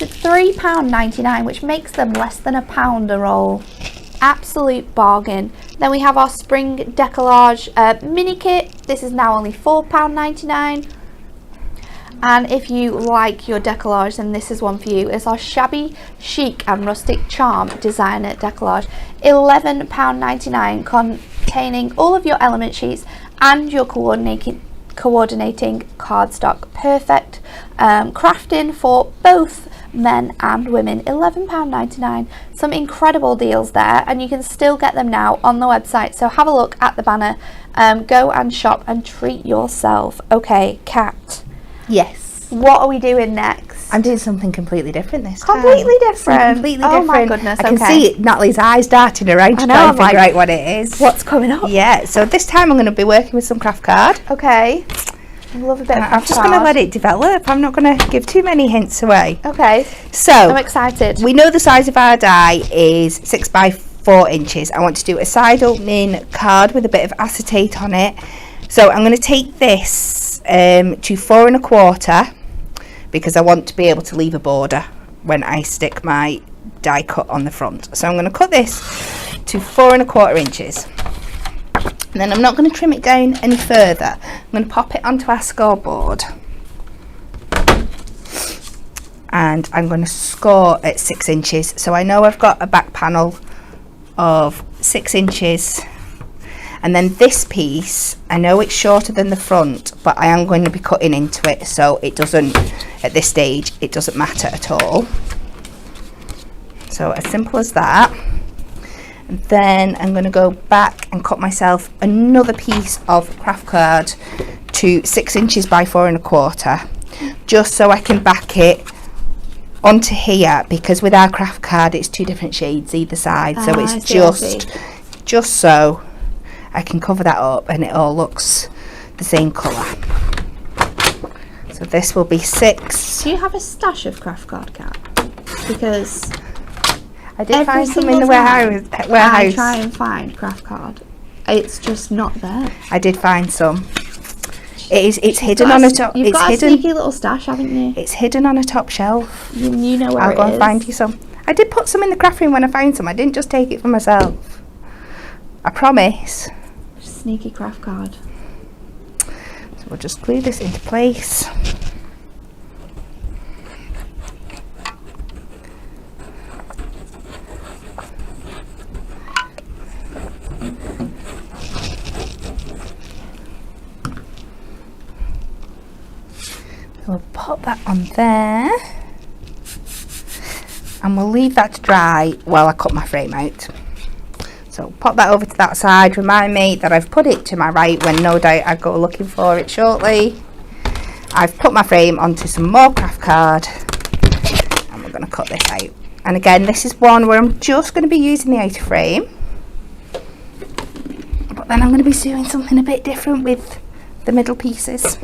It's £3.99, which makes them less than £1 a roll. Absolute bargain. Then we have our spring decollage mini kit. This is now only £4.99. And if you like your decollage, then this is one for you. It's our Shabby Chic and Rustic Charm Designer Decollage. £11.99, containing all of your element sheets and your coordinating cardstock. Perfect crafting for both men and women. £11.99. Some incredible deals there, and you can still get them now on the website, so have a look at the banner. Go and shop and treat yourself. Okay, Kat. Yes. What are we doing next? I'm doing something completely different this time. Completely different. Completely oh different. My goodness. I can see Natalie's eyes darting around to try and figure out what it is. What's coming up? Yeah. So this time I'm going to be working with some craft card. Okay. I love a bit of craft I'm just going to let it develop. I'm not going to give too many hints away. Okay. So I'm excited. We know the size of our die is 6 by 4 inches. I want to do a side opening card with a bit of acetate on it. So I'm going to take this to 4 1/4, because I want to be able to leave a border when I stick my die cut on the front. So I'm going to cut this to 4 1/4 inches. And then I'm not going to trim it down any further. I'm going to pop it onto our scoreboard. And I'm going to score at 6 inches. So I know I've got a back panel of 6 inches. And then this piece, I know it's shorter than the front, but I am going to be cutting into it, so it doesn't, at this stage, it doesn't matter at all. So as simple as that. And then I'm going to go back and cut myself another piece of craft card to 6 inches by 4 1/4, just so I can back it onto here, because with our craft card it's 2 different shades either side, so it's just so I can cover that up and it all looks the same colour. So this will be 6. Do you have a stash of craft card, Kat? Because I did find some in the warehouse. I try and find craft card. It's just not there. I did find some. It's hidden on a top. You've got a sneaky little stash, haven't you? It's hidden on a top shelf. You know where I'll go and find you some. I did put some in the craft room when I found some. I didn't just take it for myself. I promise. Sneaky craft card. So we'll just glue this into place. We'll pop that on there, and we'll leave that to dry while I cut my frame out. So pop that over to that side. Remind me that I've put it to my right, when no doubt I go looking for it shortly. I've put my frame onto some more craft card, and we're going to cut this out. And again, this is one where I'm just going to be using the outer frame, but then I'm going to be doing something a bit different with the middle pieces.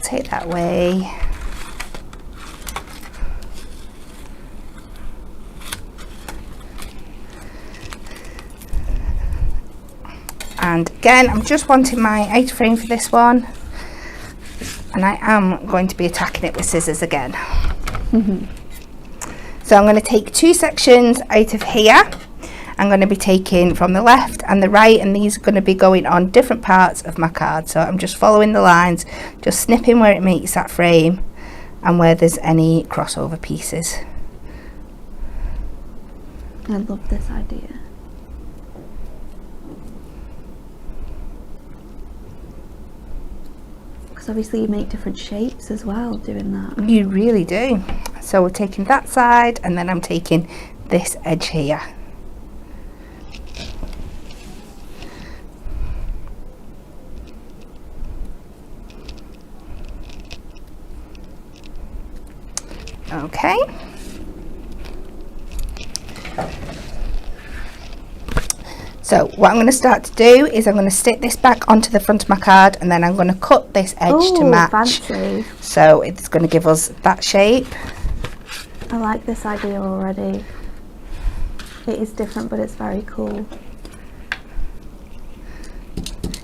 Take that way. And again, I'm just wanting my outer frame for this one, and I am going to be attacking it with scissors again. So I'm going to take 2 sections out of here. I'm going to be taking from the left and the right, and these are going to be going on different parts of my card. So I'm just following the lines, just snipping where it meets that frame and where there's any crossover pieces. I love this idea. Because obviously you make different shapes as well doing that. You really do. So we're taking that side, and then I'm taking this edge here. Okay. So what I'm going to start to do is I'm going to stick this back onto the front of my card, and then I'm going to cut this edge to match. Fancy. So it's going to give us that shape. I like this idea already. It is different, but it's very cool.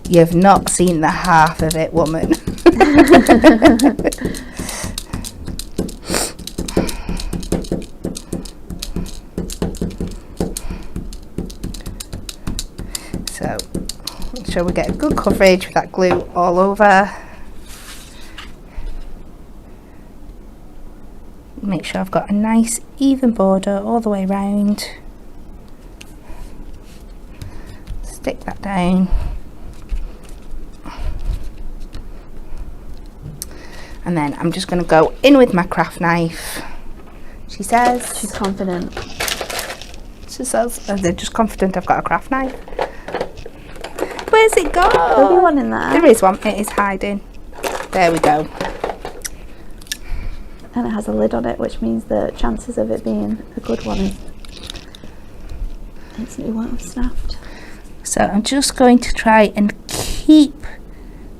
You've not seen the half of it, woman. So, make sure we get a good coverage with that glue all over. Make sure I've got a nice even border all the way around. Stick that down. And then I'm just going to go in with my craft knife. She says. She's confident. She says, they're just confident I've got a craft knife. Where's it go? There'll be one in there. There is one. It is hiding. There we go. And it has a lid on it, which means the chances of it being a good one is instantly won't have snapped. So I'm just going to try and keep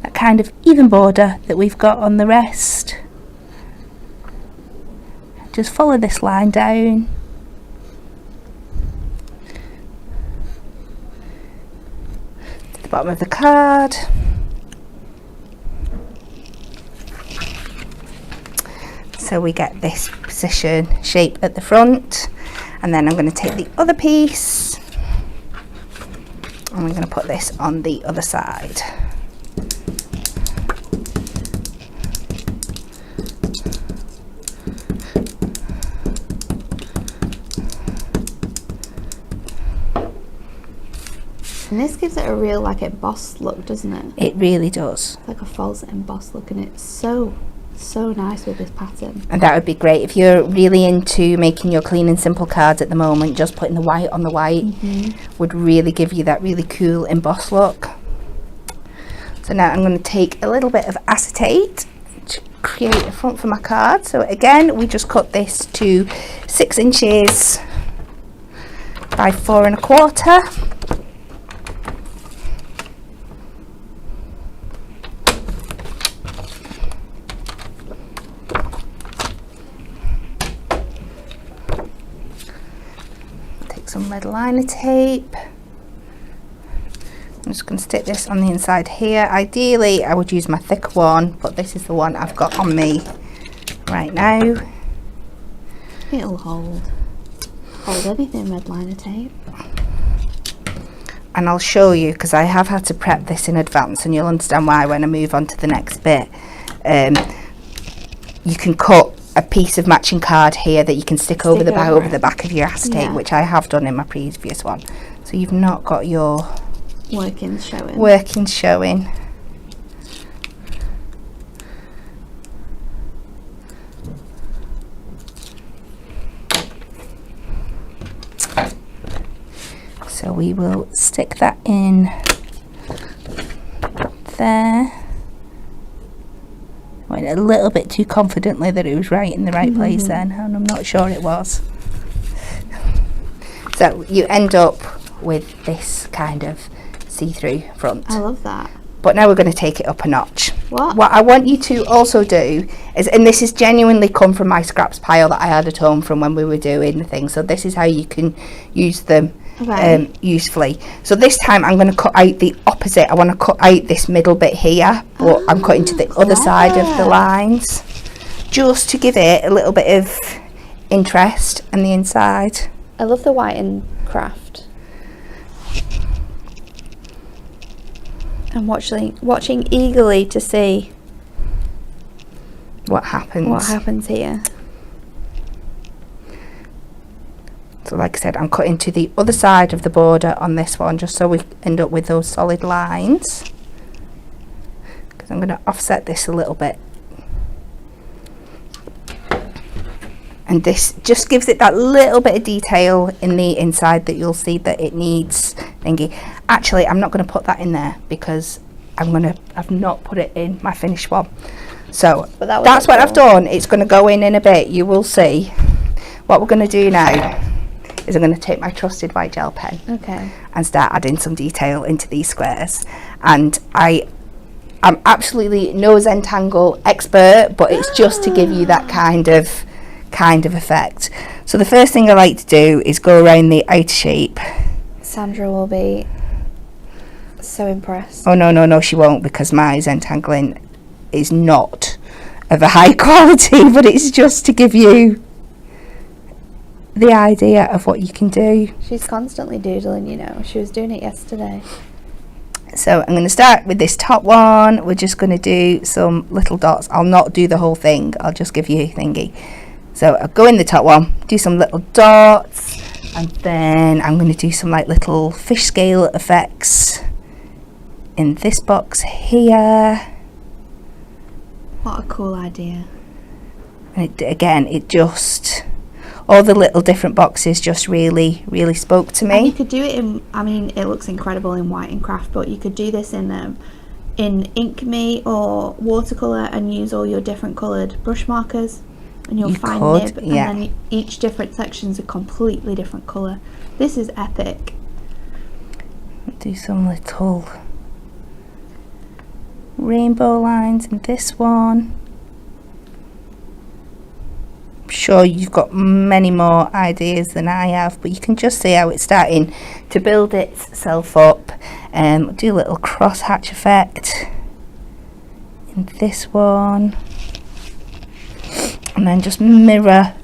that kind of even border that we've got on the rest. Just follow this line down. To the bottom of the card. So we get this position shape at the front, and then I'm going to take the other piece and we're going to put this on the other side. And this gives it a real like embossed look, doesn't it? It really does. Like a false embossed look, and it's so nice with this pattern. And that would be great if you're really into making your clean and simple cards at the moment. Just putting the white on the white would really give you that really cool embossed look. So now I'm going to take a little bit of acetate to create a front for my card. So again, we just cut this to 6 inches by 4 1/4. Some lead liner tape. I'm just going to stick this on the inside here. Ideally I would use my thicker one, but this is the one I've got on me right now. It'll hold anything, red liner tape. And I'll show you, because I have had to prep this in advance, and you'll understand why when I move on to the next bit. You can cut a piece of matching card here that you can stick over the back of your acetate, which I have done in my previous one. So you've not got your workings showing. So we will stick that in there. Went a little bit too confidently that it was right in the right place then, and I'm not sure it was. So you end up with this kind of see-through front. I love that. But now we're going to take it up a notch. What I want you to also do is, and this has genuinely come from my scraps pile that I had at home from when we were doing the thing, so this is how you can use them usefully. So this time I'm going to cut out the opposite. I want to cut out this middle bit here, but I'm cutting to the other side of the lines, just to give it a little bit of interest on the inside. I love the white in craft. I'm watching eagerly to see what happens here. So like I said, I'm cutting to the other side of the border on this one, just so we end up with those solid lines, because I'm going to offset this a little bit, and this just gives it that little bit of detail in the inside that you'll see that it needs thingy. Actually, I'm not going to put that in there because I've not put it in my finished one. So that's what I've done. It's going to go in a bit. You will see. What we're going to do now is I'm going to take my trusted white gel pen and start adding some detail into these squares. And I'm absolutely no Zentangle expert, but it's just to give you that kind of effect. So the first thing I like to do is go around the outer shape. Sandra will be so impressed. Oh no, she won't, because my Zentangling is not of a high quality, but it's just to give you the idea of what you can do. She's constantly doodling, you know. She was doing it yesterday. So I'm going to start with this top one. We're just going to do some little dots. I'll not do the whole thing, I'll just give you a thingy. So I'll go in the top one, do some little dots, and then I'm going to do some like little fish scale effects in this box here. What a cool idea. And it just, all the little different boxes just really spoke to me. And you could do it in, I mean, it looks incredible in white and craft, but you could do this in Ink Me or watercolour and use all your different coloured brush markers and your fine nib, and then each different section's a completely different colour. This is epic. Do some little rainbow lines in this one. I'm sure you've got many more ideas than I have, but you can just see how it's starting to build itself up. Do a little cross hatch effect in this one, and then just mirror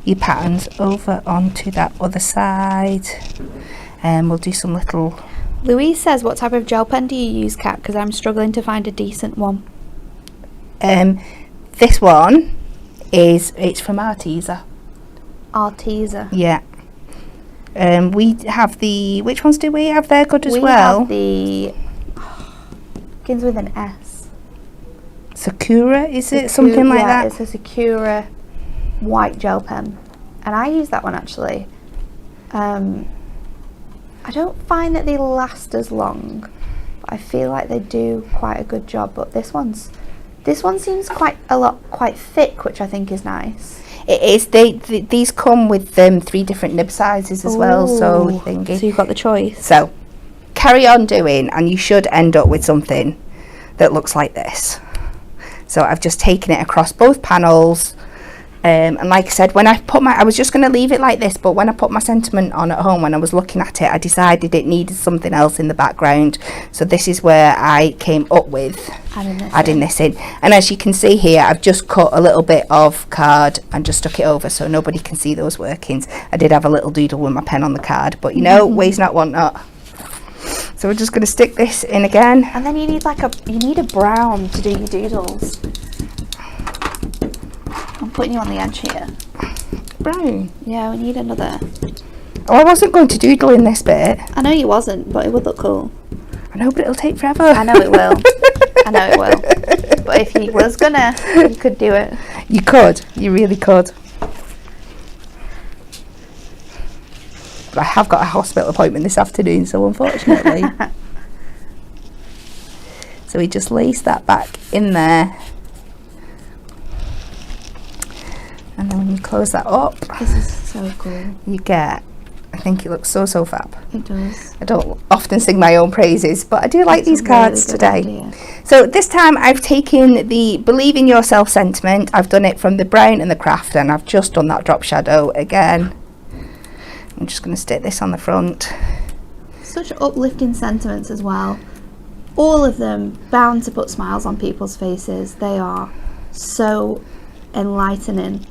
your patterns over onto that other side, and we'll do some little. Louise says, what type of gel pen do you use, Kat? Because I'm struggling to find a decent one. This one it's from Arteza. Yeah. We have the, which ones do we have there good as well? We have the, begins with an S. Sakura, is it? Something like that? It's a Sakura white gel pen. And I use that one actually. I don't find that they last as long, but I feel like they do quite a good job. But this one seems quite thick, which I think is nice. It is. These come with 3 different nib sizes as well, so thingy. So you've got the choice. So carry on doing, and you should end up with something that looks like this. So I've just taken it across both panels. And like I said, when I was just going to leave it like this, but when I put my sentiment on at home, when I was looking at it, I decided it needed something else in the background. So this is where I came up with adding this in. And as you can see here, I've just cut a little bit of card and just stuck it over so nobody can see those workings. I did have a little doodle with my pen on the card, but you know, ways not, want not. So we're just going to stick this in again. And then you need a brown to do your doodles. I'm putting you on the edge here. Brown? Yeah, we need another. Oh, I wasn't going to doodle in this bit. I know you wasn't, but it would look cool. I know, but it'll take forever. I know it will. I know it will. But if you was gonna, you could do it. You could. You really could. But I have got a hospital appointment this afternoon, so unfortunately. So we just lace that back in there. And then when you close that up, this is so cool. You get, I think it looks so fab. It does. I don't often sing my own praises, but I do like these cards today. Idea. So this time I've taken the Believe in Yourself sentiment. I've done it from the brown and the craft, and I've just done that drop shadow again. I'm just going to stick this on the front. Such uplifting sentiments as well. All of them bound to put smiles on people's faces. They are so enlightening.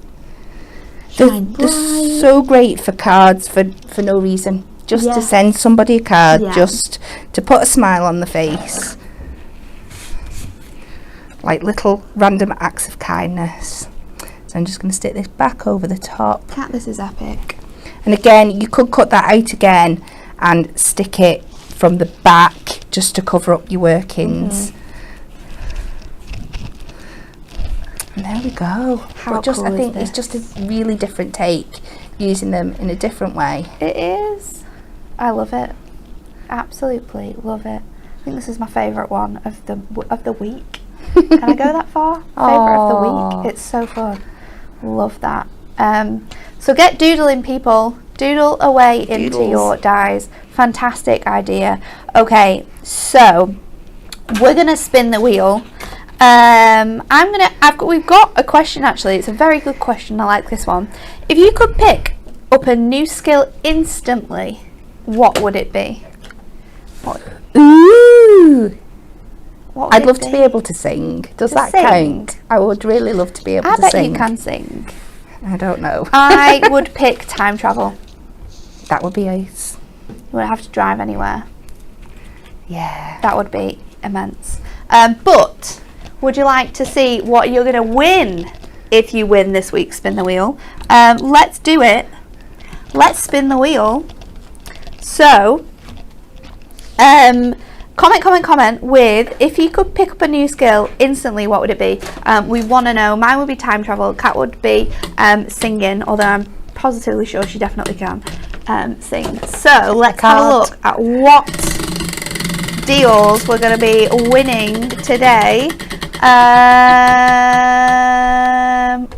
They're so great for cards for no reason. Just to send somebody a card, just to put a smile on the face. Like little random acts of kindness. So I'm just going to stick this back over the top. Cat, this is epic. And again, you could cut that out again and stick it from the back just to cover up your workings. And there we go. How cool I think it's just a really different take, using them in a different way. It is. I love it. Absolutely love it. I think this is my favourite one of the week. Can I go that far? Favourite of the week. It's so fun. Love that. So get doodling, people. Doodle away into your dies. Fantastic idea. Okay, so we're gonna spin the wheel. We've got a question actually. It's a very good question. I like this one. If you could pick up a new skill instantly, what would it be? Ooh! I'd love to be able to sing. Does that count? I would really love to be able to sing. I bet you can sing. I don't know. I would pick time travel. That would be ace. You wouldn't have to drive anywhere. Yeah. That would be immense. But would you like to see what you're going to win if you win this week's Spin the Wheel? Let's do it. Let's spin the wheel. So, comment with, if you could pick up a new skill instantly, what would it be? We want to know. Mine would be time travel. Kat would be singing, although I'm positively sure she definitely can sing. So let's have a look at what deals we're going to be winning today.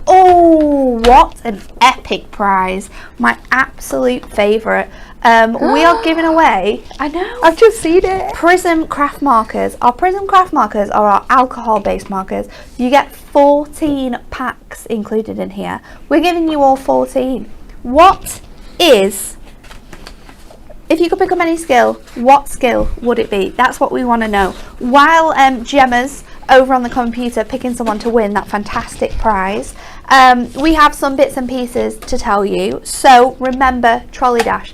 Oh, what an epic prize. My absolute favourite. We are giving away, I know, I've just seen it, Prism craft markers. Our Prism craft markers are our alcohol based markers. You get 14 packs included in here. We're giving you all 14. What is, if you could pick up any skill, what skill would it be? That's what we want to know. While Gemma's over on the computer picking someone to win that fantastic prize, we have some bits and pieces to tell you. So remember, Trolley Dash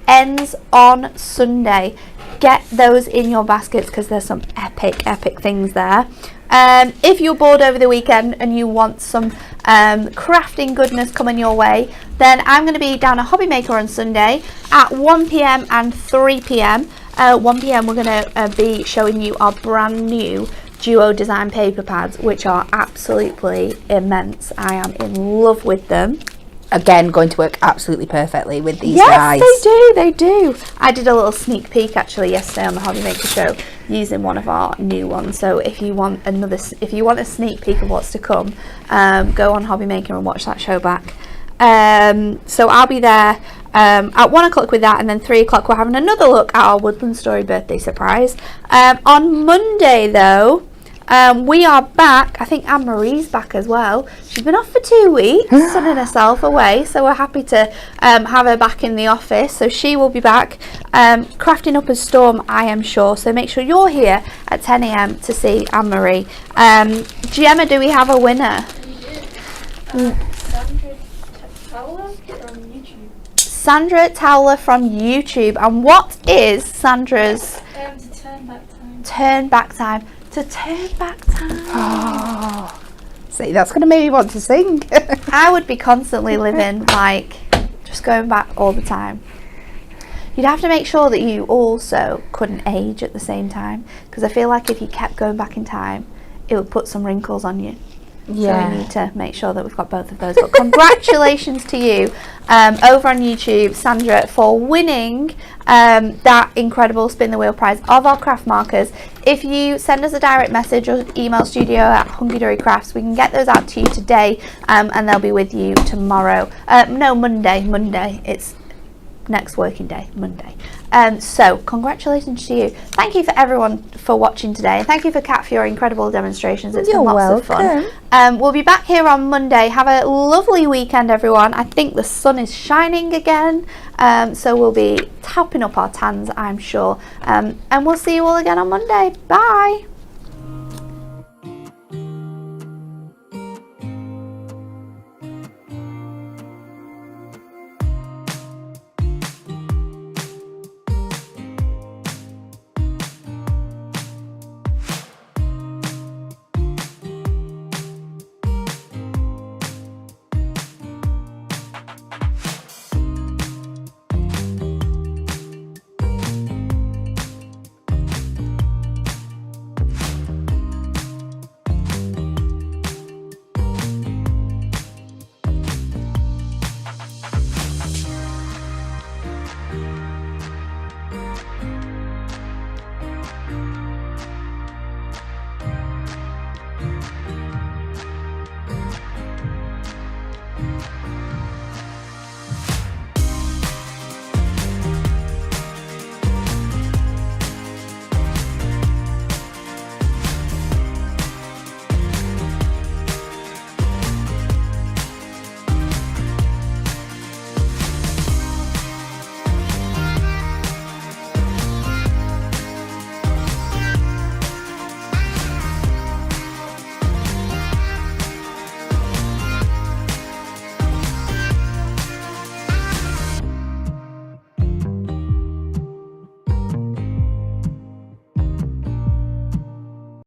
ends on Sunday. Get those in your baskets because there's some epic things there. If you're bored over the weekend and you want some crafting goodness coming your way, then I'm going to be down at Hobby Maker on Sunday at 1 p.m. and 3 p.m. 1 p.m. we're going to be showing you our brand new Duo Design paper pads, which are absolutely immense. I am in love with them. Again, going to work absolutely perfectly with these guys. Yes, they do. I did a little sneak peek actually yesterday on the Hobby Maker show using one of our new ones. So if you want a sneak peek of what's to come, go on Hobby Maker and watch that show back. So I'll be there at 1 o'clock with that, and then 3 o'clock we're having another look at our Woodland Story birthday surprise. On Monday though, we are back. I think Anne-Marie's back as well. She's been off for 2 weeks, sunning herself away, so we're happy to have her back in the office. So she will be back, crafting up a storm, I am sure. So make sure you're here at 10 a.m. to see Anne-Marie. Gemma, do we have a winner? Sandra Towler from YouTube. And what is Sandra's turn back time? To turn back time. Oh, see, that's going to make me want to sing. I would be constantly living like just going back all the time. You'd have to make sure that you also couldn't age at the same time, because I feel like if you kept going back in time, it would put some wrinkles on you. Yeah. So we need to make sure that we've got both of those. But congratulations to you over on YouTube, Sandra, for winning that incredible Spin the Wheel prize of our craft markers. If you send us a direct message or email studio@hunkydory crafts, we can get those out to you today, and they'll be with you tomorrow. No, Monday. It's next working day, Monday. So congratulations to you. Thank you for everyone for watching today. Thank you for Kat for your incredible demonstrations. It's been lots of fun. We'll be back here on Monday. Have a lovely weekend, everyone. I think the sun is shining again, so we'll be topping up our tans, I'm sure. And we'll see you all again on Monday. Bye.